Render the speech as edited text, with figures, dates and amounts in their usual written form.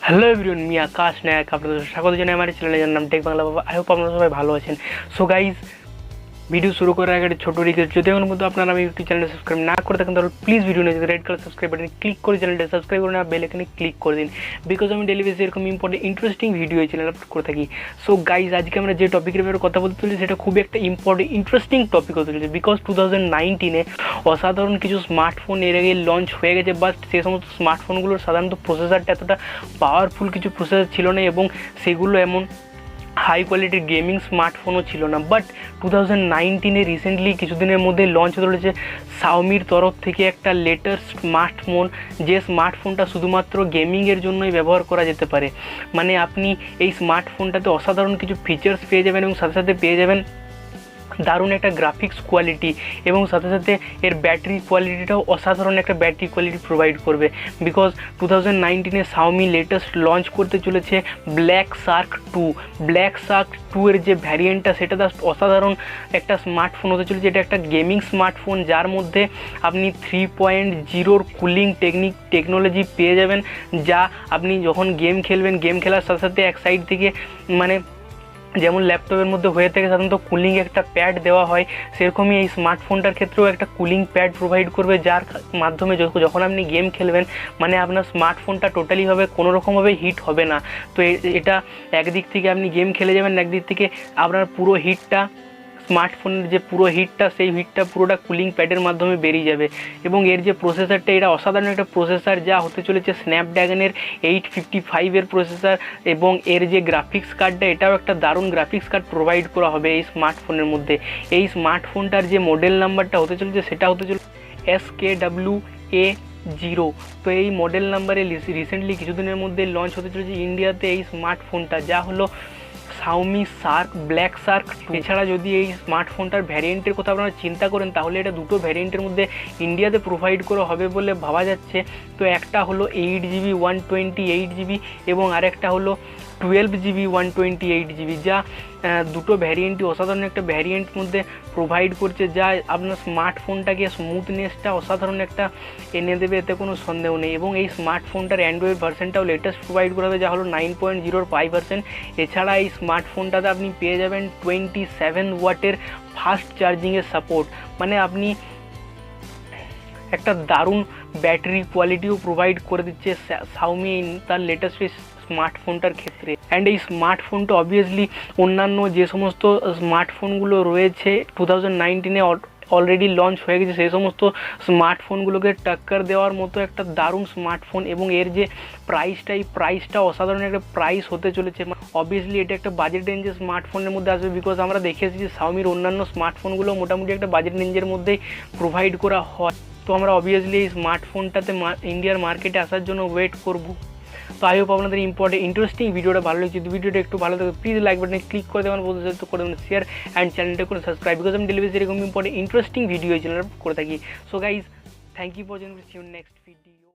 Hello everyone, আমি আকাশ নায়ক আপনাদের স্বাগত জানাই আমার চ্যানেলে, যার নাম টেক বাংলাবাবা। আই হোপ আপনারা সবাই ভালো আছেন। সো গাইজ, ভিডিও শুরু করার আগে একটা ছোটো রিকোয়েস্ট, যদি এখন মধ্যে আপনারা আমি ইউটিউব চ্যানেলে সাবস্ক্রাইব না করে থাকেন তাহলে প্লিজ ভিডিও নিয়ে রেড কালার সাবস্ক্রাইব বাটনে ক্লিক করে চ্যানেলটা সাবস্ক্রাইব করে বেল আইকনে ক্লিক করে দিন, বিকজ আমি ডেলি বেসে এরকম ইম্পর্টেন্ট ইন্টারেস্টিং ভিডিও এই চ্যানেল আপলোড করে থাকি। সো গাইজ, আজকে আমরা যে টপিকের ব্যাপারে কথা বলতে চলেছি সেটা খুবই একটা ইম্পর্টেন্ট ইন্টারেস্টিং টপিক হতে চলেছে, বিকজ 2019-এ অসাধারণ কিছু স্মার্টফোন এর আগে লঞ্চ হয়ে গেছে, বাট সেই সমস্ত স্মার্টফোনগুলোর সাধারণত প্রসেসরটা এতটা পাওয়ারফুল কিছু প্রসেসর ছিল না এবং সেগুলো এমন হাই কোয়ালিটির গেমিং স্মার্টফোনও ছিল না। বাট 2019-এ রিসেন্টলি কিছুদিনের মধ্যে লঞ্চ হতে চলেছে শাওমির তরফ থেকে একটা লেটেস্ট স্মার্টফোন, যে স্মার্টফোনটা শুধুমাত্র গেমিংয়ের জন্যই ব্যবহার করা যেতে পারে। মানে আপনি এই স্মার্টফোনটাতে অসাধারণ কিছু ফিচার্স পেয়ে যাবেন এবং সাথে সাথে পেয়ে যাবেন দারুণ একটা গ্রাফিক্স কোয়ালিটি, এবং সাথে সাথে এর ব্যাটারি কোয়ালিটিটাও অসাধারণ একটা ব্যাটারি কোয়ালিটি প্রোভাইড করবে। বিকজ 2019-এ শাওমি লেটেস্ট লঞ্চ করতে চলেছে ব্ল্যাক শার্ক 2। ব্ল্যাক শার্ক 2 এর যে ভ্যারিয়েন্টটা সেটা জাস্ট অসাধারণ একটা স্মার্টফোন হতে চলেছে। এটা একটা গেমিং স্মার্টফোন যার মধ্যে আপনি 3.0 কুলিং টেকনোলজি পেয়ে যাবেন, যা আপনি যখন গেম খেলবেন, গেম খেলার সাথে সাথে এক সাইড থেকে মানে যেমন ল্যাপটপের মধ্যে হয়ে থাকে সাধারণত কুলিং একটা প্যাড দেওয়া হয়, সেরকমই এই স্মার্টফোনটার ক্ষেত্রেও একটা কুলিং প্যাড প্রোভাইড করবে, যার মাধ্যমে যখন আপনি গেম খেলবেন মানে আপনার স্মার্টফোনটা টোটালিভাবে কোনোরকমভাবে হিট হবে না। তো এটা একদিক থেকে আপনি গেম খেলে যাবেন, একদিক থেকে আপনার পুরো হিটটা, স্মার্টফোনের যে পুরো হিটটা, সেই হিটটা পুরোটা কুলিং প্যাডের মাধ্যমে বেরিয়ে যাবে। এবং এর যে প্রসেসরটা, এটা অসাধারণ একটা প্রসেসর, যা হতে চলেছে স্ন্যাপড্রাগনের 855-এর প্রসেসর, এবং এর যে গ্রাফিক্স কার্ডটা, এটাও একটা দারুণ গ্রাফিক্স কার্ড প্রোভাইড করা হবে এই স্মার্টফোনের মধ্যে। এই স্মার্টফোনটার যে মডেল নাম্বারটা হতে চলেছে সেটা হতে চলেছে SKWA0। তো এই মডেল নাম্বারে রিসেন্টলি কিছুদিনের মধ্যে লঞ্চ হতে চলেছে ইন্ডিয়াতে এই স্মার্টফোনটা, যা হলো Xiaomi ব্ল্যাক শার্ক 2। এছাড়া যদি এই স্মার্টফোনটার ভ্যারিয়েন্টের কথা আপনারা চিন্তা করেন তাহলে এটা দুটো ভ্যারিয়েন্টের মধ্যে ইন্ডিয়াতে প্রোভাইড করা হবে বলে ভাবা যাচ্ছে। তো একটা হলো 8GB 128GB এবং আরেকটা হলো 12GB 128GB, যা দুটো ভ্যারিয়েন্টই অসাধারণ একটা ভ্যারিয়েন্ট মধ্যে প্রোভাইড করছে, যা আপনার স্মার্টফোনটাকে স্মুথনেসটা অসাধারণ একটা এনে দেবে, এতে কোনো সন্দেহ নেই। এবং এই স্মার্টফোনটার অ্যান্ড্রয়েড ভার্সনটাও লেটেস্ট প্রোভাইড করা হবে, যা হলো 9.05 ভার্সন। এছাড়া এই স্মার্টফোনটাতে আপনি পেয়ে যাবেন 27 ওয়াটের ফাস্ট চার্জিংয়ের সাপোর্ট, মানে আপনি একটা দারুণ ব্যাটারি কোয়ালিটিও প্রোভাইড করে দিচ্ছে শাওমি তার লেটেস্ট স্মার্টফোনটার ক্ষেত্রে। অ্যান্ড এই স্মার্টফোনটা অবভিয়াসলি অন্যান্য যে সমস্ত স্মার্টফোনগুলো রয়েছে 2019-এ অলরেডি লঞ্চ হয়ে গেছে সেই সমস্ত স্মার্টফোনগুলোকে টক্কর দেওয়ার মতো একটা দারুণ স্মার্টফোন। এবং এর যে প্রাইসটা, এই প্রাইসটা অসাধারণ একটা প্রাইস হতে চলেছে। অবভিয়াসলি এটা একটা বাজেট রেঞ্জের স্মার্টফোনের মধ্যে আসবে, বিকজ আমরা দেখেছি যে শাওমির অন্যান্য স্মার্টফোনগুলো মোটামুটি একটা বাজেট রেঞ্জের মধ্যেই প্রোভাইড করা হয়। তো আমরা অবভিয়াসলি এই স্মার্টফোনটাতে ইন্ডিয়ার মার্কেটে আসার জন্য ওয়েট করব। তো আই হোপ আপনাদের ইন্টারেস্টিং ভিডিওটা ভালো লাগছে। যদি ভিডিওটা একটু ভালো থাকে প্লিজ লাইক বাটনে ক্লিক করে দেবেন, বলতে সাথে করে দেবেন শেয়ার, অ্যান্ড চ্যানেলটা করে সাবস্ক্রাইব, বিকজ আমি ডেলিভারি এরকম ইন্টারেস্টিং ভিডিও এই চ্যানেল করে থাকি। So guys, thank you for joining, see you next video.